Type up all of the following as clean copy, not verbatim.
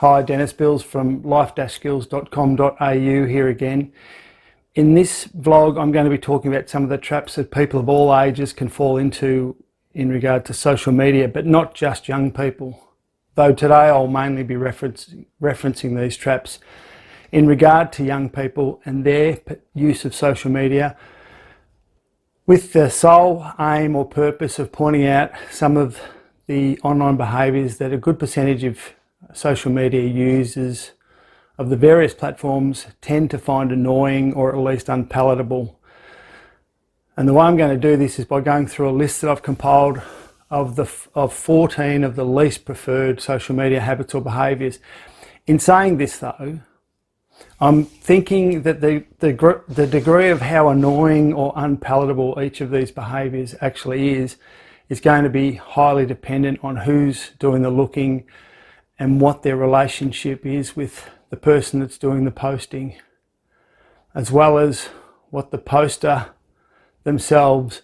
Hi, Dennis Bills from life-skills.com.au here again. In this vlog, I'm going to be talking about some of the traps that people of all ages can fall into in regard to social media, but not just young people. Though today I'll mainly be referencing these traps in regard to young people and their use of social media, with the sole aim or purpose of pointing out some of the online behaviours that a good percentage of social media users of the various platforms tend to find annoying or at least unpalatable. And the way I'm going to do this is by going through a list that I've compiled of 14 of the least preferred social media habits or behaviours. In saying this though, I'm thinking that the degree of how annoying or unpalatable each of these behaviours actually is going to be highly dependent on who's doing the looking and what their relationship is with the person that's doing the posting, as well as what the poster themselves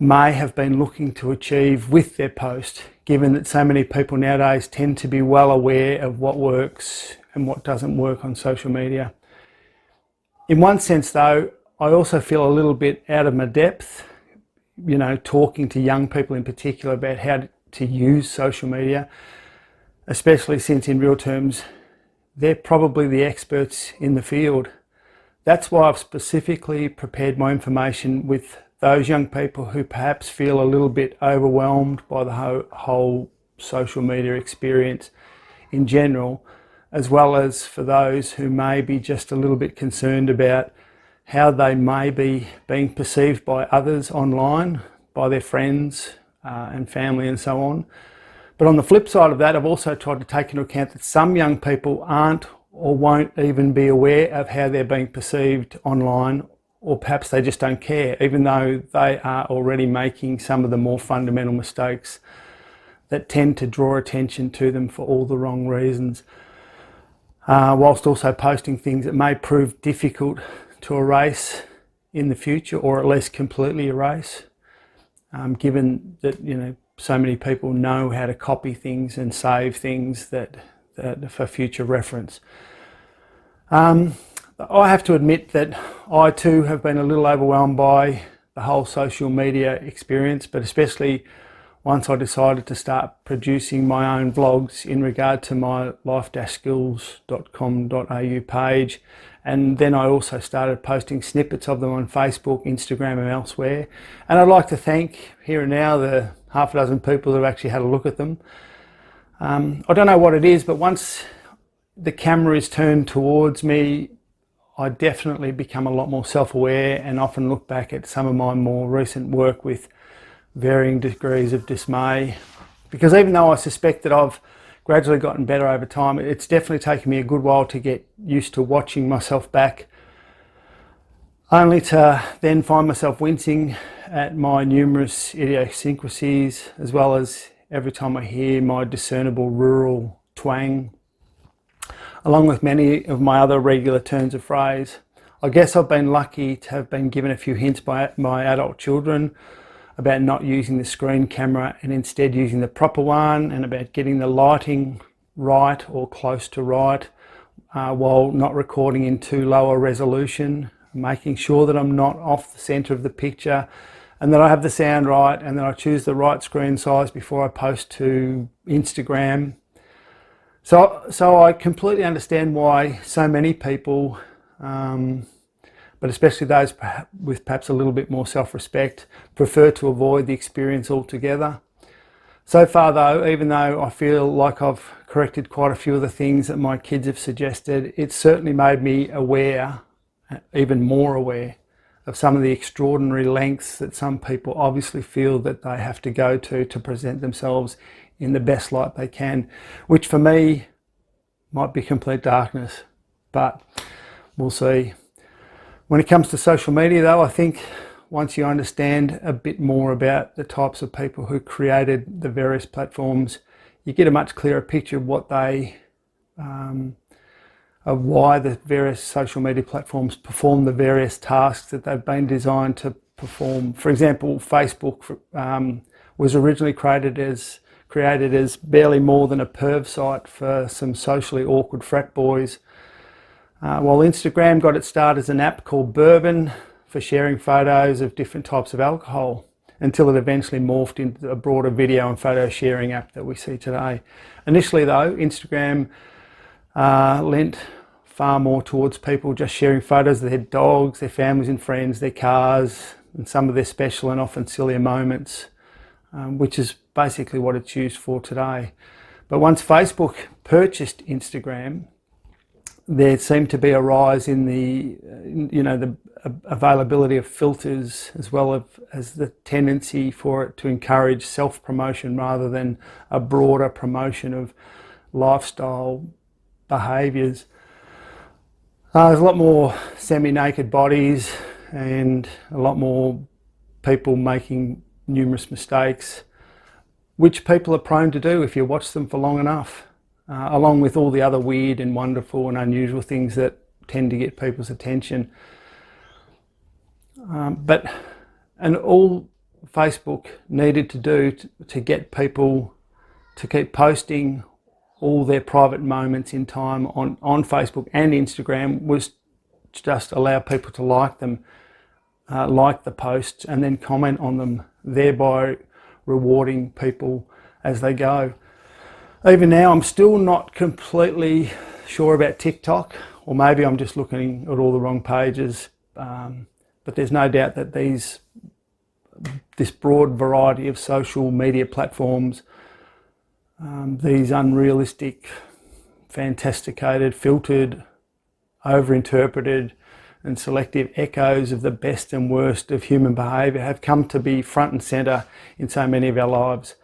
may have been looking to achieve with their post, given that so many people nowadays tend to be well aware of what works and what doesn't work on social media. In one sense though, I also feel a little bit out of my depth, talking to young people in particular about how to use social media, especially since in real terms, they're probably the experts in the field. That's why I've specifically prepared my information with those young people who perhaps feel a little bit overwhelmed by the whole social media experience in general, as well as for those who may be just a little bit concerned about how they may be being perceived by others online, by their friends and family and so on. But on the flip side of that, I've also tried to take into account that some young people aren't or won't even be aware of how they're being perceived online, or perhaps they just don't care, even though they are already making some of the more fundamental mistakes that tend to draw attention to them for all the wrong reasons, whilst also posting things that may prove difficult to erase in the future, or at least completely erase, given that so many people know how to copy things and save things that for future reference. I have to admit that I too have been a little overwhelmed by the whole social media experience, but especially once I decided to start producing my own vlogs in regard to my life-skills.com.au page. And then I also started posting snippets of them on Facebook, Instagram and elsewhere. And I'd like to thank here and now the half a dozen people that have actually had a look at them. I don't know what it is, but once the camera is turned towards me, I definitely become a lot more self-aware and often look back at some of my more recent work with varying degrees of dismay. Because even though I suspect that I've gradually gotten better over time, it's definitely taken me a good while to get used to watching myself back, only to then find myself wincing at my numerous idiosyncrasies, as well as every time I hear my discernible rural twang, along with many of my other regular turns of phrase. I guess I've been lucky to have been given a few hints by my adult children about not using the screen camera and instead using the proper one, and about getting the lighting right or close to right, while not recording in too low a resolution, making sure that I'm not off the center of the picture, and that I have the sound right, and that I choose the right screen size before I post to Instagram. So I completely understand why so many people, but especially those with perhaps a little bit more self-respect, prefer to avoid the experience altogether. So far though, even though I feel like I've corrected quite a few of the things that my kids have suggested, it's certainly made me aware, even more aware, of some of the extraordinary lengths that some people obviously feel that they have to go to present themselves in the best light they can, which for me might be complete darkness, but we'll see. When it comes to social media though, I think once you understand a bit more about the types of people who created the various platforms, you get a much clearer picture of what they, of why the various social media platforms perform the various tasks that they've been designed to perform. For example, Facebook was originally created created as barely more than a perv site for some socially awkward frat boys. While Instagram got its start as an app called Bourbon for sharing photos of different types of alcohol, until it eventually morphed into a broader video and photo sharing app that we see today. Initially though, Instagram lent far more towards people just sharing photos of their dogs, their families and friends, their cars, and some of their special and often sillier moments, which is basically what it's used for today. But once Facebook purchased Instagram, there seemed to be a rise in the availability of filters, as well as the tendency for it to encourage self-promotion rather than a broader promotion of lifestyle behaviours. There's a lot more semi-naked bodies and a lot more people making numerous mistakes, which people are prone to do if you watch them for long enough, along with all the other weird and wonderful and unusual things that tend to get people's attention. And all Facebook needed to do to get people to keep posting all their private moments in time on Facebook and Instagram was just allow people to like them, like the posts, and then comment on them, thereby rewarding people as they go. Even now, I'm still not completely sure about TikTok, or maybe I'm just looking at all the wrong pages. But there's no doubt that this broad variety of social media platforms, these unrealistic, fantasticated, filtered, overinterpreted and selective echoes of the best and worst of human behaviour have come to be front and centre in so many of our lives.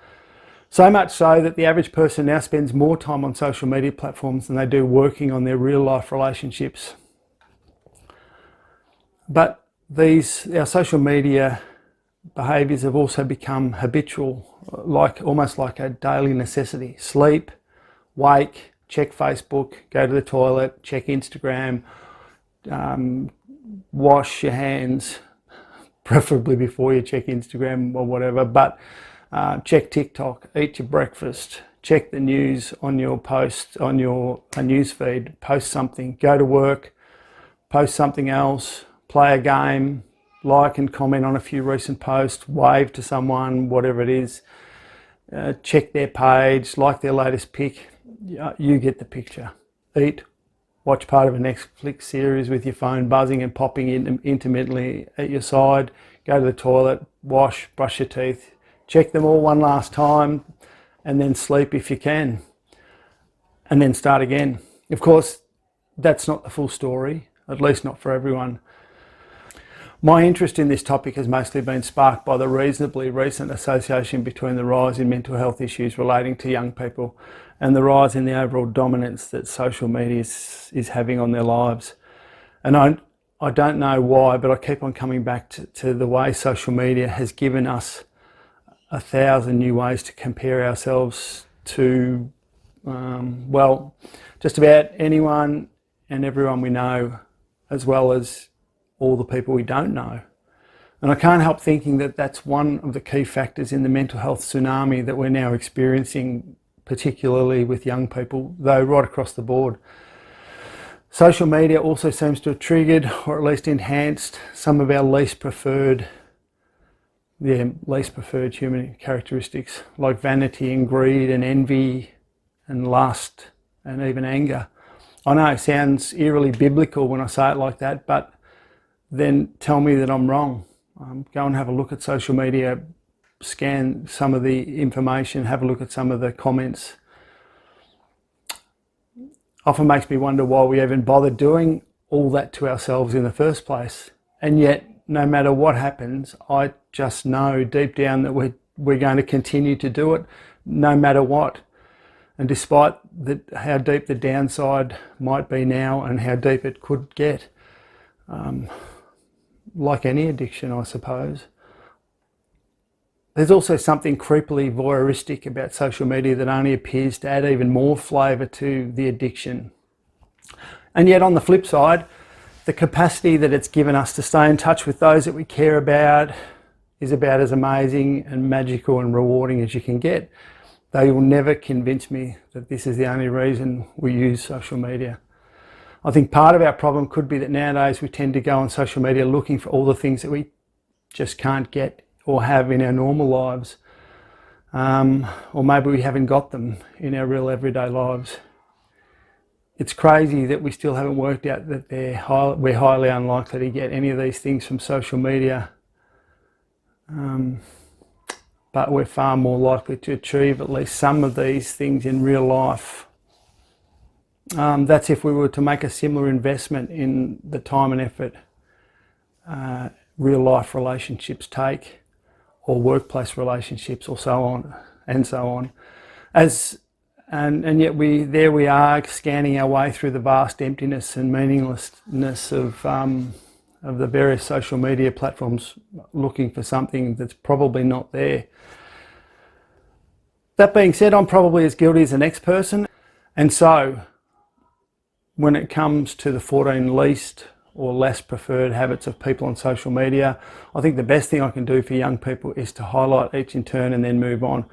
So much so that the average person now spends more time on social media platforms than they do working on their real life relationships. But our social media behaviours have also become habitual, almost like a daily necessity. Sleep, wake, check Facebook, go to the toilet, check Instagram, wash your hands, preferably before you check Instagram or whatever, but check TikTok, eat your breakfast, check the news on your post, on your news feed, post something, go to work, post something else, play a game, like and comment on a few recent posts, wave to someone, whatever it is, check their page, like their latest pic. You get the picture. Eat, watch part of a Netflix series with your phone buzzing and popping intermittently at your side, go to the toilet, wash, brush your teeth, check them all one last time, and then sleep if you can, and then start again. Of course, that's not the full story, at least not for everyone. My interest in this topic has mostly been sparked by the reasonably recent association between the rise in mental health issues relating to young people and the rise in the overall dominance that social media is having on their lives. And I don't know why, but I keep on coming back to the way social media has given us 1,000 new ways to compare ourselves to, just about anyone and everyone we know, as well as all the people we don't know. And I can't help thinking that that's one of the key factors in the mental health tsunami that we're now experiencing, particularly with young people, though right across the board. Social media also seems to have triggered, or at least enhanced, some of our least preferred human characteristics, like vanity and greed and envy and lust and even anger. I know it sounds eerily biblical when I say it like that, but then tell me that I'm wrong. Go and have a look at social media, scan some of the information, have a look at some of the comments. Often makes me wonder why we even bother doing all that to ourselves in the first place. And yet, no matter what happens, I just know deep down that we're going to continue to do it no matter what. And despite how deep the downside might be now and how deep it could get, like any addiction, I suppose. There's also something creepily voyeuristic about social media that only appears to add even more flavour to the addiction. And yet on the flip side, the capacity that it's given us to stay in touch with those that we care about is about as amazing and magical and rewarding as you can get. they will never convince me that this is the only reason we use social media. I think part of our problem could be that nowadays we tend to go on social media looking for all the things that we just can't get or have in our normal lives. Or maybe we haven't got them in our real everyday lives. It's crazy that we still haven't worked out that we're highly unlikely to get any of these things from social media. But we're far more likely to achieve at least some of these things in real life. That's if we were to make a similar investment in the time and effort real life relationships take, or workplace relationships, or so on and so on. And yet there we are, scanning our way through the vast emptiness and meaninglessness of the various social media platforms, looking for something that's probably not there. That being said, I'm probably as guilty as the next person. And so, when it comes to the 14 least or less preferred habits of people on social media, I think the best thing I can do for young people is to highlight each in turn and then move on.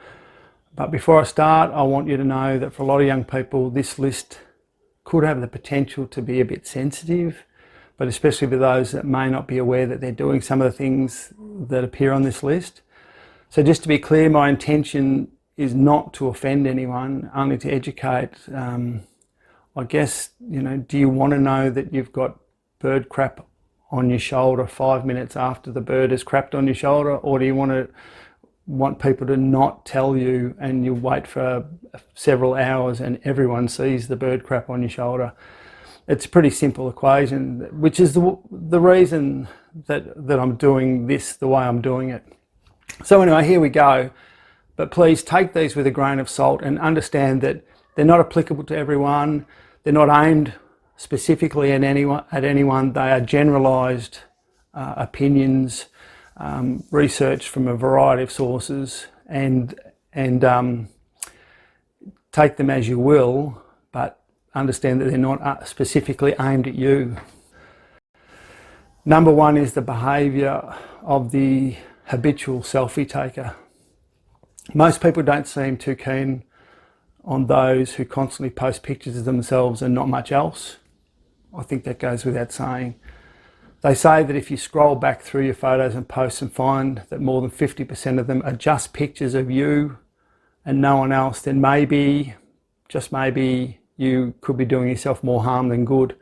But before I start, I want you to know that for a lot of young people, this list could have the potential to be a bit sensitive, but especially for those that may not be aware that they're doing some of the things that appear on this list. So just to be clear, my intention is not to offend anyone, only to educate. I guess, do you want to know that you've got bird crap on your shoulder 5 minutes after the bird has crapped on your shoulder? Or do you want people to not tell you and you wait for several hours and everyone sees the bird crap on your shoulder? It's a pretty simple equation, which is the reason that I'm doing this the way I'm doing it. So anyway, here we go. But please take these with a grain of salt and understand that they're not applicable to everyone. They're not aimed specifically at anyone. They are generalised opinions, research from a variety of sources, and take them as you will, but understand that they're not specifically aimed at you. Number one is the behaviour of the habitual selfie taker. Most people don't seem too keen on those who constantly post pictures of themselves and not much else. I think that goes without saying. They say that if you scroll back through your photos and posts and find that more than 50% of them are just pictures of you and no one else, then maybe, just maybe, you could be doing yourself more harm than good.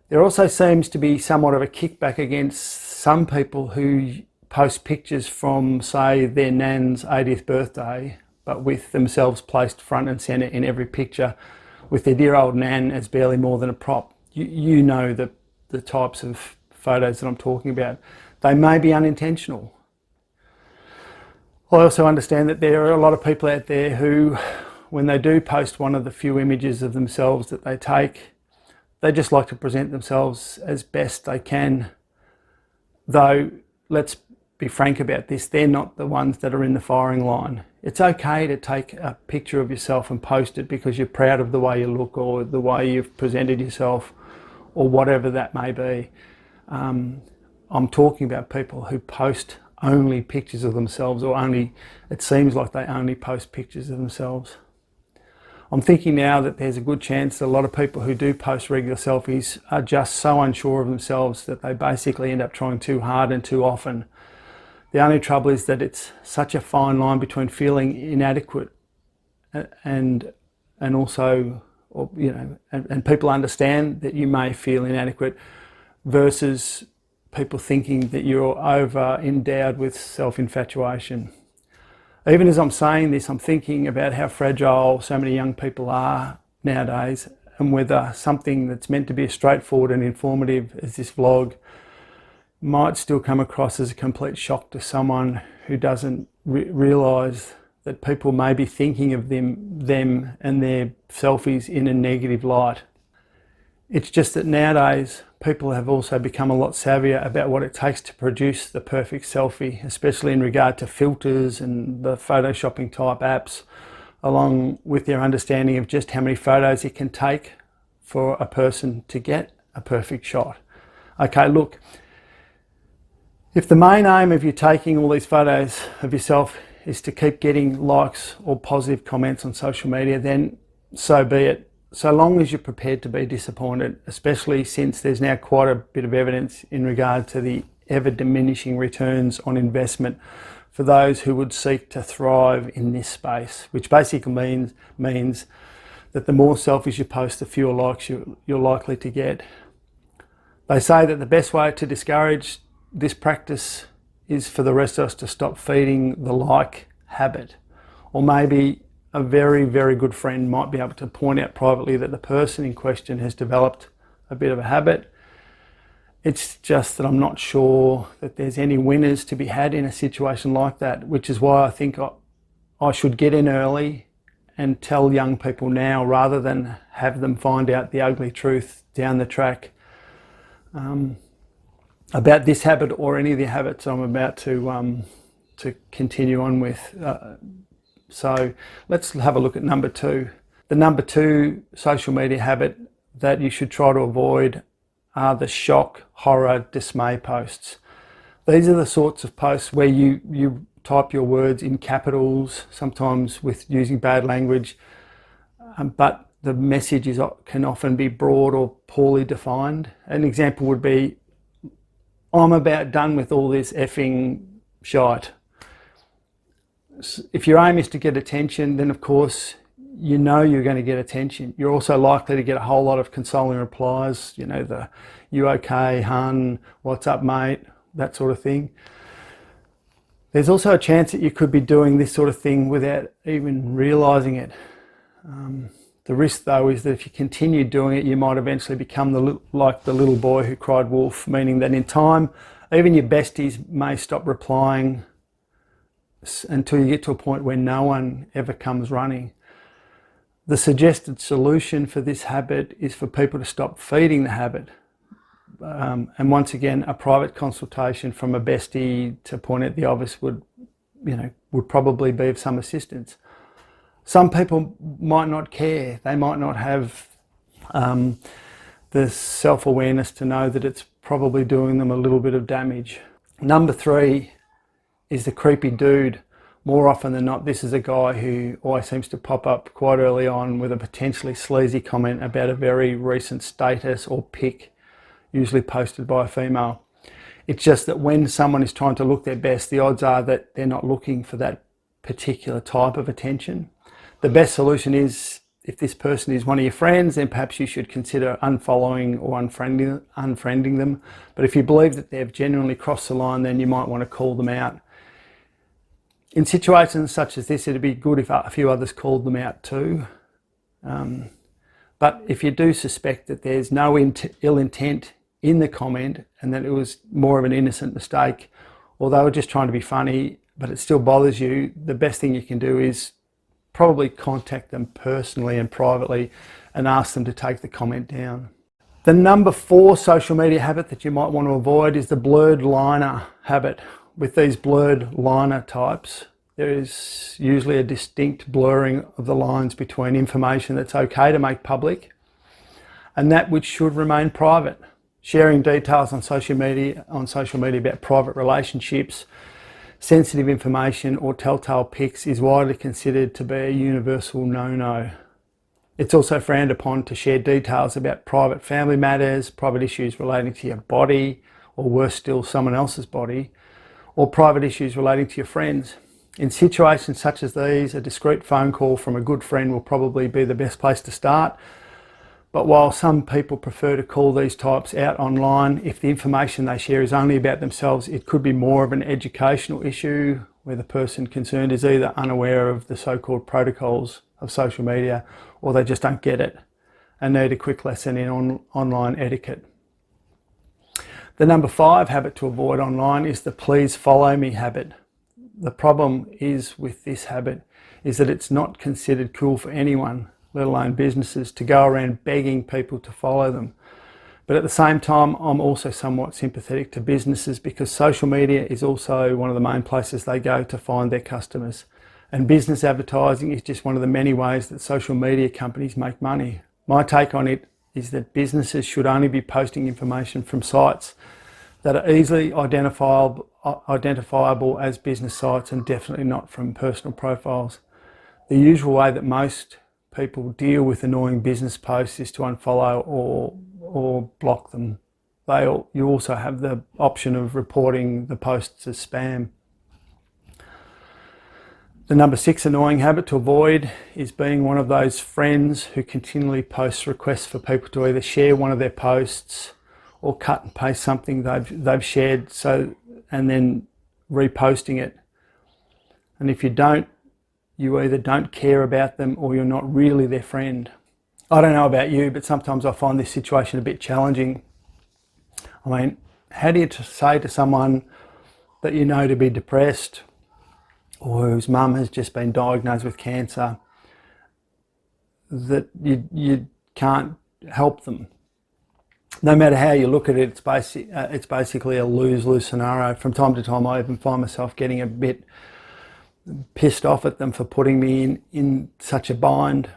There also seems to be somewhat of a kickback against some people who post pictures from, say, their nan's 80th birthday, but with themselves placed front and centre in every picture, with their dear old nan as barely more than a prop. You know the types of photos that I'm talking about. They may be unintentional. I also understand that there are a lot of people out there who, when they do post one of the few images of themselves that they take, they just like to present themselves as best they can. Though, let's be frank about this, they're not the ones that are in the firing line. It's okay to take a picture of yourself and post it because you're proud of the way you look or the way you've presented yourself or whatever that may be. I'm talking about people who post only pictures of themselves, or it seems like they only post pictures of themselves. I'm thinking now that there's a good chance that a lot of people who do post regular selfies are just so unsure of themselves that they basically end up trying too hard and too often. The only trouble is that it's such a fine line between feeling inadequate and also, and people understand that you may feel inadequate, versus people thinking that you're over endowed with self-infatuation. Even as I'm saying this, I'm thinking about how fragile so many young people are nowadays, and whether something that's meant to be as straightforward and informative as this vlog might still come across as a complete shock to someone who doesn't realise that people may be thinking of them and their selfies in a negative light. It's just that nowadays people have also become a lot savvier about what it takes to produce the perfect selfie, especially in regard to filters and the photoshopping type apps, along with their understanding of just how many photos it can take for a person to get a perfect shot. Okay, look, if the main aim of you taking all these photos of yourself is to keep getting likes or positive comments on social media, then so be it. So long as you're prepared to be disappointed, especially since there's now quite a bit of evidence in regard to the ever diminishing returns on investment for those who would seek to thrive in this space, which basically means that the more selfies you post, the fewer likes you're likely to get. They say that the best way to discourage this practice is for the rest of us to stop feeding the like habit. Or maybe a very, very good friend might be able to point out privately that the person in question has developed a bit of a habit. It's just that I'm not sure that there's any winners to be had in a situation like that, which is why I think I should get in early and tell young people now rather than have them find out the ugly truth down the track about this habit or any of the habits I'm about to continue on with. So let's have a look at number 2. The number 2 social media habit that you should try to avoid are the shock, horror, dismay posts. These are the sorts of posts where you type your words in capitals, sometimes with using bad language, but the message can often be broad or poorly defined. An example would be, I'm about done with all this effing shite. If your aim is to get attention, then of course you know you're going to get attention. You're also likely to get a whole lot of consoling replies, you know, the "you okay, hun, what's up mate," that sort of thing. There's also a chance that you could be doing this sort of thing without even realising it. The risk though is that if you continue doing it, you might eventually become like the little boy who cried wolf, meaning that in time, even your besties may stop replying until you get to a point where no one ever comes running. The suggested solution for this habit is for people to stop feeding the habit. And once again, a private consultation from a bestie to point out the obvious would probably be of some assistance. Some people might not care. They might not have the self-awareness to know that it's probably doing them a little bit of damage. Number 3 is the creepy dude. More often than not, this is a guy who always seems to pop up quite early on with a potentially sleazy comment about a very recent status or pic, usually posted by a female. It's just that when someone is trying to look their best, the odds are that they're not looking for that particular type of attention. The best solution is, if this person is one of your friends, then perhaps you should consider unfollowing or unfriending them. But if you believe that they've genuinely crossed the line, then you might want to call them out. In situations such as this, it'd be good if a few others called them out too. But if you do suspect that there's no ill intent in the comment and that it was more of an innocent mistake, or they were just trying to be funny, but it still bothers you, the best thing you can do is probably contact them personally and privately and ask them to take the comment down. The number 4 social media habit that you might want to avoid is the blurred liner habit. With these blurred liner types, there is usually a distinct blurring of the lines between information that's okay to make public and that which should remain private. Sharing details on social media about private relationships, sensitive information or telltale pics is widely considered to be a universal no-no. It's also frowned upon to share details about private family matters, private issues relating to your body, or worse still, someone else's body, or private issues relating to your friends. In situations such as these, a discreet phone call from a good friend will probably be the best place to start. But while some people prefer to call these types out online, if the information they share is only about themselves, it could be more of an educational issue where the person concerned is either unaware of the so-called protocols of social media or they just don't get it and need a quick lesson in online etiquette. The number 5 habit to avoid online is the please follow me habit. The problem is with this habit is that it's not considered cool for anyone, let alone businesses, to go around begging people to follow them. But at the same time, I'm also somewhat sympathetic to businesses because social media is also one of the main places they go to find their customers. And business advertising is just one of the many ways that social media companies make money. My take on it is that businesses should only be posting information from sites that are easily identifiable as business sites and definitely not from personal profiles. The usual way that most people deal with annoying business posts is to unfollow or block them. You also have the option of reporting the posts as spam. The number 6 annoying habit to avoid is being one of those friends who continually posts requests for people to either share one of their posts or cut and paste something they've shared, and then reposting it. And if you don't, you either don't care about them or you're not really their friend. I don't know about you, but sometimes I find this situation a bit challenging. I mean, how do you say to someone that you know to be depressed or whose mum has just been diagnosed with cancer that you can't help them? No matter how you look at it, it's basically a lose-lose scenario. From time to time, I even find myself getting a bit pissed off at them for putting me in such a bind,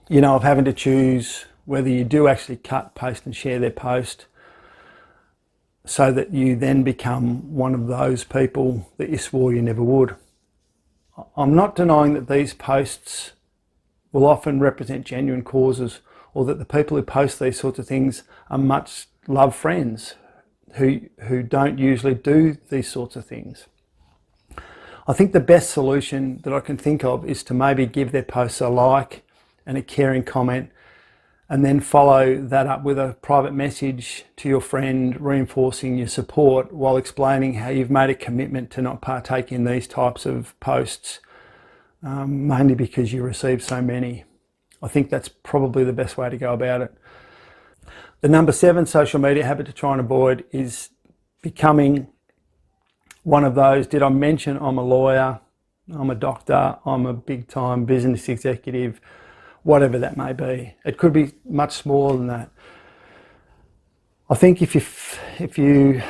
of having to choose whether you do actually cut, paste and share their post so that you then become one of those people that you swore you never would. I'm not denying that these posts will often represent genuine causes, or that the people who post these sorts of things are much loved friends who don't usually do these sorts of things. I think the best solution that I can think of is to maybe give their posts a like and a caring comment, and then follow that up with a private message to your friend reinforcing your support while explaining how you've made a commitment to not partake in these types of posts, mainly because you receive so many. I think that's probably the best way to go about it. The number 7 social media habit to try and avoid is becoming one of those, did I mention I'm a lawyer, I'm a doctor, I'm a big time business executive, whatever that may be. It could be much smaller than that. I think if you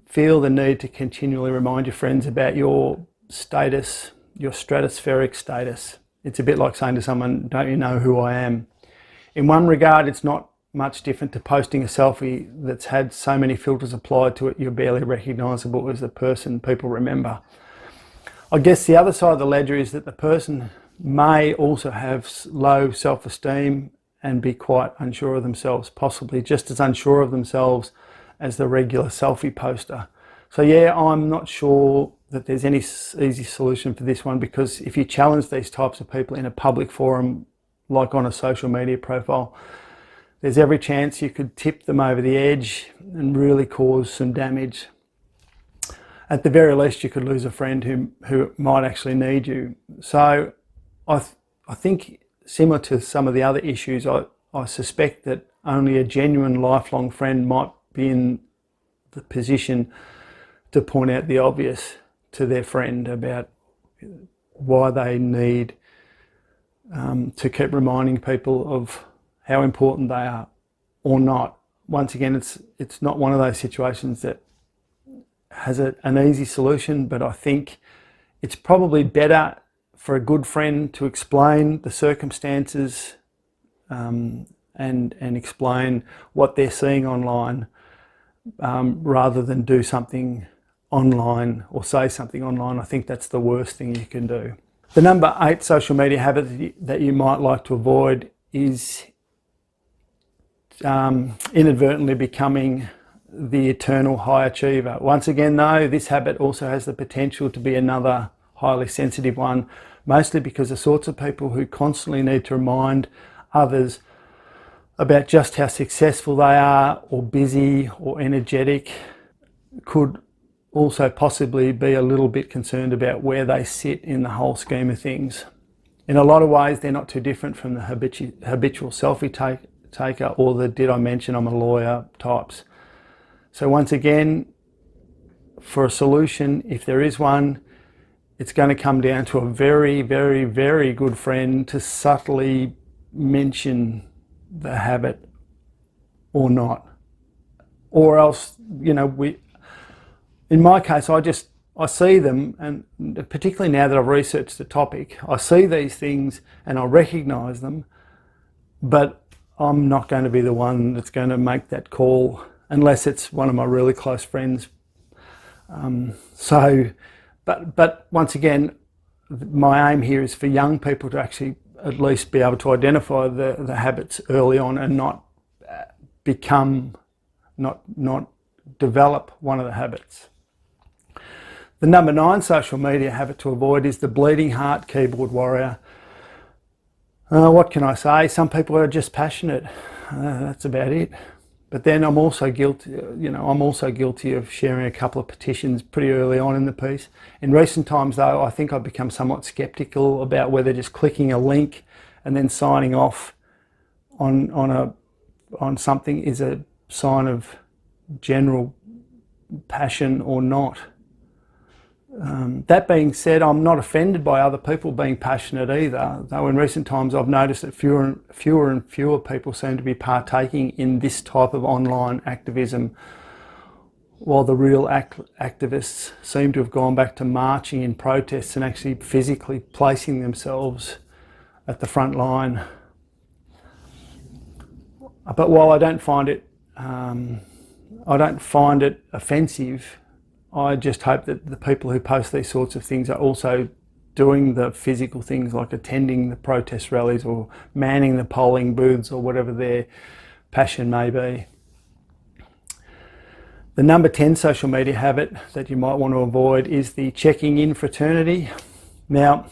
feel the need to continually remind your friends about your status, your stratospheric status, it's a bit like saying to someone, don't you know who I am? In one regard, it's not much different to posting a selfie that's had so many filters applied to it you're barely recognisable as the person people remember. I guess the other side of the ledger is that the person may also have low self-esteem and be quite unsure of themselves, possibly just as unsure of themselves as the regular selfie poster. So yeah, I'm not sure that there's any easy solution for this one, because if you challenge these types of people in a public forum, like on a social media profile, there's every chance you could tip them over the edge and really cause some damage. At the very least, you could lose a friend who might actually need you. So I think, similar to some of the other issues, I suspect that only a genuine lifelong friend might be in the position to point out the obvious to their friend about why they need to keep reminding people of how important they are or not. Once again, it's not one of those situations that has an easy solution, but I think it's probably better for a good friend to explain the circumstances and explain what they're seeing online rather than do something online or say something online. I think that's the worst thing you can do. The number 8 social media habit that you might like to avoid is inadvertently becoming the eternal high achiever. Once again though, this habit also has the potential to be another highly sensitive one, mostly because the sorts of people who constantly need to remind others about just how successful they are or busy or energetic could also possibly be a little bit concerned about where they sit in the whole scheme of things. In a lot of ways, they're not too different from the habitual selfie taker or the did I mention I'm a lawyer types. So once again, for a solution, if there is one, it's going to come down to a very, very, very good friend to subtly mention the habit or not. Or else, in my case, I see them, and particularly now that I've researched the topic, I see these things and I recognise them, but I'm not going to be the one that's going to make that call unless it's one of my really close friends. But once again, my aim here is for young people to actually at least be able to identify the habits early on and not develop one of the habits. The number 9 social media habit to avoid is the bleeding heart keyboard warrior. What can I say? Some people are just passionate. That's about it. But then I'm also guilty of sharing a couple of petitions pretty early on in the piece. In recent times, though, I think I've become somewhat skeptical about whether just clicking a link and then signing off on something is a sign of general passion or not. That being said, I'm not offended by other people being passionate either, though in recent times I've noticed that fewer and fewer people seem to be partaking in this type of online activism, while the real activists seem to have gone back to marching in protests and actually physically placing themselves at the front line. But while I don't find it offensive, I just hope that the people who post these sorts of things are also doing the physical things like attending the protest rallies or manning the polling booths or whatever their passion may be. The number 10 social media habit that you might want to avoid is the checking in fraternity. Now,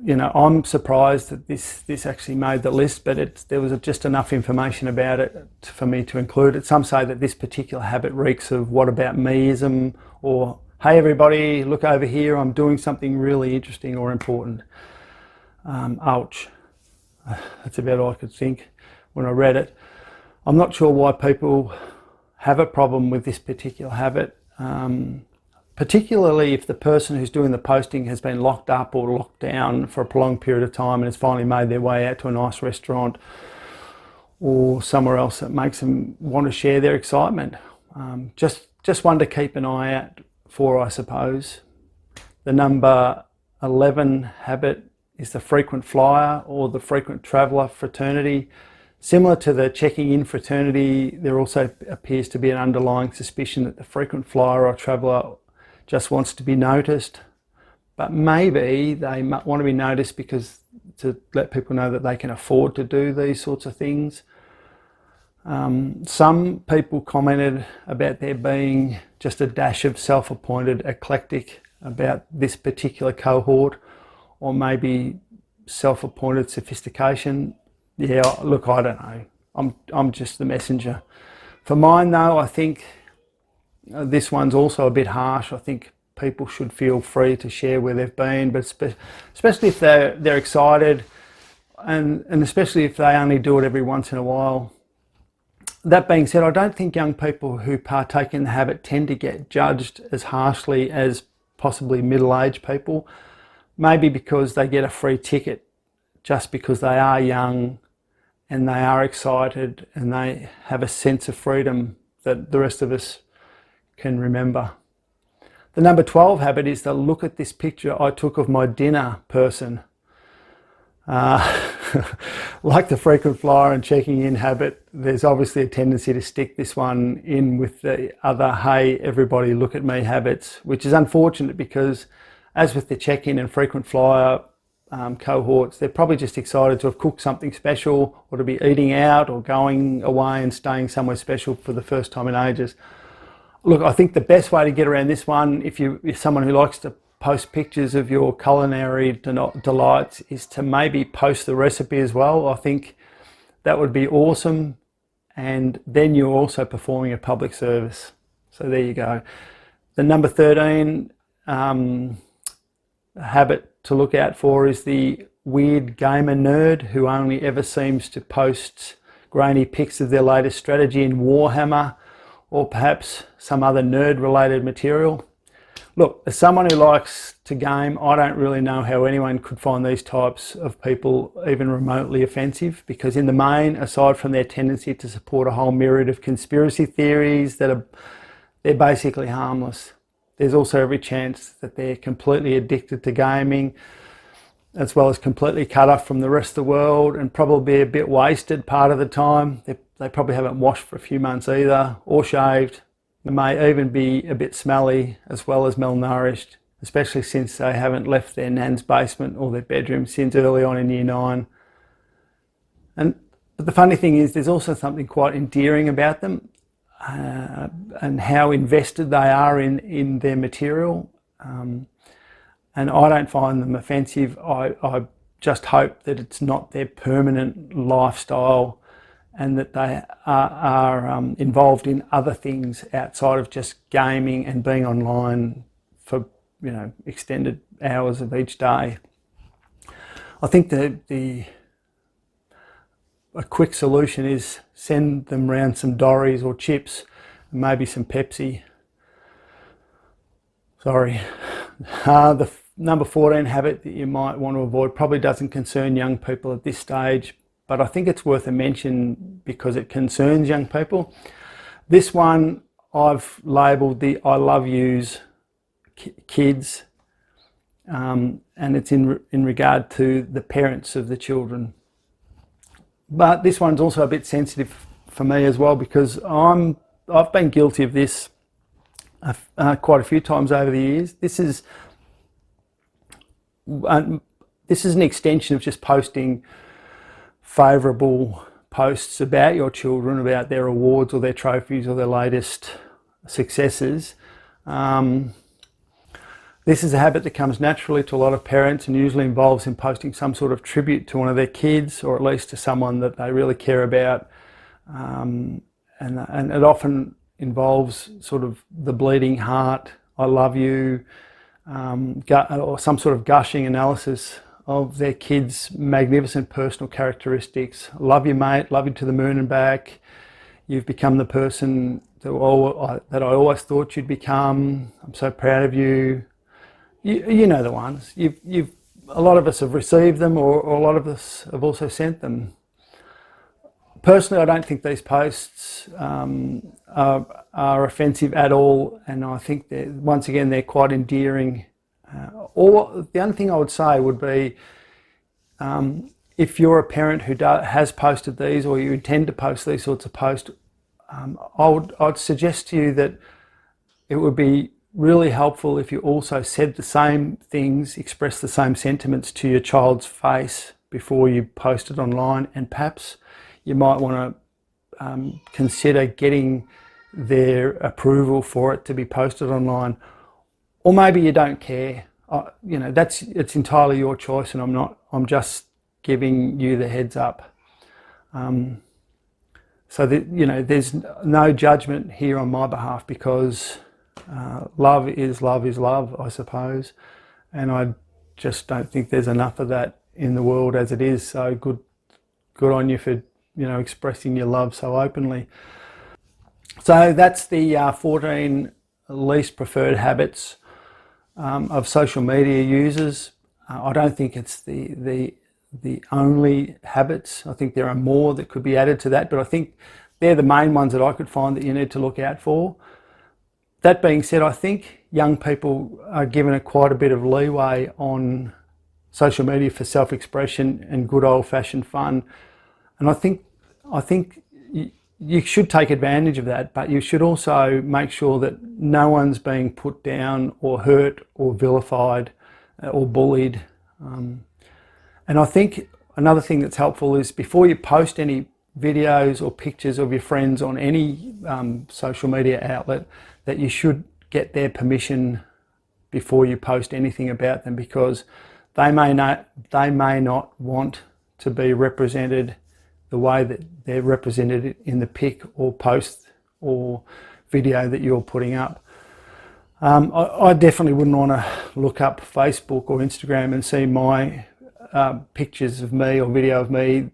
I'm surprised that this actually made the list, but there was just enough information about it for me to include it. Some say that this particular habit reeks of what about meism, or hey everybody, look over here, I'm doing something really interesting or important. Ouch. That's about all I could think when I read it. I'm not sure why people have a problem with this particular habit. Particularly if the person who's doing the posting has been locked up or locked down for a prolonged period of time and has finally made their way out to a nice restaurant or somewhere else that makes them want to share their excitement. Just one to keep an eye out for, I suppose. The number 11 habit is the frequent flyer or the frequent traveller fraternity. Similar to the checking in fraternity, there also appears to be an underlying suspicion that the frequent flyer or traveller just wants to be noticed, but maybe they want to be noticed because to let people know that they can afford to do these sorts of things. Some people commented about there being just a dash of self-appointed eclectic about this particular cohort, or maybe self-appointed sophistication. Yeah, look, I don't know. I'm just the messenger. For mine though, I think this one's also a bit harsh. I think people should feel free to share where they've been, but especially if they're excited, and especially if they only do it every once in a while. That being said, I don't think young people who partake in the habit tend to get judged as harshly as possibly middle-aged people, maybe because they get a free ticket just because they are young and they are excited and they have a sense of freedom that the rest of us can remember. The number 12 habit is the look at this picture I took of my dinner person. Like the frequent flyer and checking in habit, there's obviously a tendency to stick this one in with the other hey everybody look at me habits, which is unfortunate because as with the check-in and frequent flyer cohorts, they're probably just excited to have cooked something special or to be eating out or going away and staying somewhere special for the first time in ages. Look, I think the best way to get around this one, if you're someone who likes to post pictures of your culinary delights, is to maybe post the recipe as well. I think that would be awesome, and then you're also performing a public service. So there you go. The number 13 habit to look out for is the weird gamer nerd who only ever seems to post grainy pics of their latest strategy in Warhammer, or perhaps some other nerd-related material. Look, as someone who likes to game, I don't really know how anyone could find these types of people even remotely offensive, because in the main, aside from their tendency to support a whole myriad of conspiracy theories they're basically harmless. There's also every chance that they're completely addicted to gaming, as well as completely cut off from the rest of the world and probably a bit wasted part of the time. They probably haven't washed for a few months either, or shaved. They may even be a bit smelly as well as malnourished, especially since they haven't left their nan's basement or their bedroom since early on in year 9. But the funny thing is there's also something quite endearing about them, and how invested they are in their material. And I don't find them offensive. I just hope that it's not their permanent lifestyle, and that they are involved in other things outside of just gaming and being online for extended hours of each day. I think a quick solution is send them round some Dorries or chips, and maybe some Pepsi. Sorry. The number 14 habit that you might want to avoid probably doesn't concern young people at this stage, but I think it's worth a mention because it concerns young people. This one I've labelled the I love yous kids, and it's in regard to the parents of the children. But this one's also a bit sensitive for me as well, because I've been guilty of this quite a few times over the years. This is an extension of just posting favourable posts about your children, about their awards or their trophies or their latest successes. This is a habit that comes naturally to a lot of parents and usually involves in posting some sort of tribute to one of their kids, or at least to someone that they really care about. And it often involves sort of the bleeding heart, I love you, or some sort of gushing analysis of their kids' magnificent personal characteristics. Love you, mate, love you to the moon and back. You've become the person that I always thought you'd become. I'm so proud of you. You know the ones. A lot of us have received them, or a lot of us have also sent them. Personally, I don't think these posts are offensive at all, and I think once again they're quite endearing. Or the only thing I would say would be, if you're a parent who has posted these, or you intend to post these sorts of posts, I'd suggest to you that it would be really helpful if you also said the same things, expressed the same sentiments to your child's face before you post it online, and perhaps you might want to consider getting their approval for it to be posted online. Or maybe you don't care. It's entirely your choice, and I'm just giving you the heads up. So that there's no judgment here on my behalf, because love is love, I suppose, and I just don't think there's enough of that in the world as it is. So good on you for expressing your love so openly. So that's the 14 least preferred habits of social media users. I don't think it's the only habits. I think there are more that could be added to that, but I think they're the main ones that I could find that you need to look out for. That being said, I think young people are given quite a bit of leeway on social media for self-expression and good old-fashioned fun, and I think you should take advantage of that, but you should also make sure that no one's being put down or hurt or vilified or bullied. And I think another thing that's helpful is, before you post any videos or pictures of your friends on any social media outlet, that you should get their permission before you post anything about them, because they may not want to be represented the way that they're represented in the pic or post or video that you're putting up. I definitely wouldn't want to look up Facebook or Instagram and see my pictures of me or video of me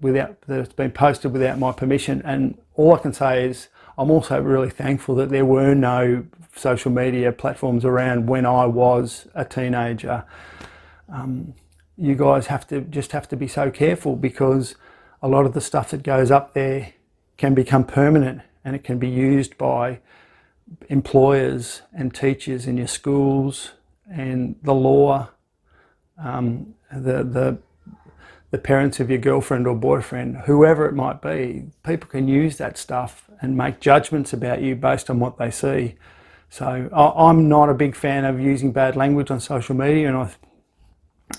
that's been posted without my permission. And all I can say is I'm also really thankful that there were no social media platforms around when I was a teenager. You guys have to be so careful, because a lot of the stuff that goes up there can become permanent, and it can be used by employers and teachers in your schools and the law the parents of your girlfriend or boyfriend, whoever it might be. People can use that stuff and make judgments about you based on what they see. So I'm not a big fan of using bad language on social media, and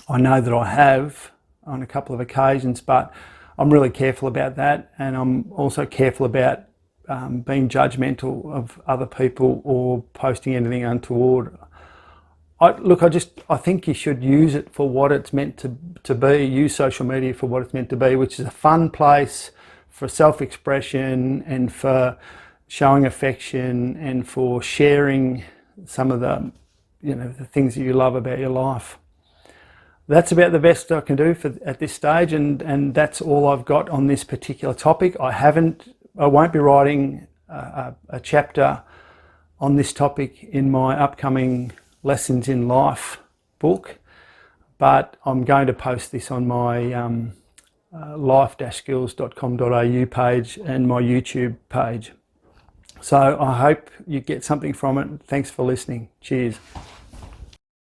I know that I have on a couple of occasions, but I'm really careful about that, and I'm also careful about being judgmental of other people or posting anything untoward. I think you should use it for what it's meant to be. Use social media for what it's meant to be, which is a fun place for self-expression and for showing affection and for sharing some of the things that you love about your life. That's about the best I can do at this stage, and that's all I've got on this particular topic. I won't be writing a chapter on this topic in my upcoming Lessons in Life book, but I'm going to post this on my life-skills.com.au page and my YouTube page. So I hope you get something from it. Thanks for listening. Cheers.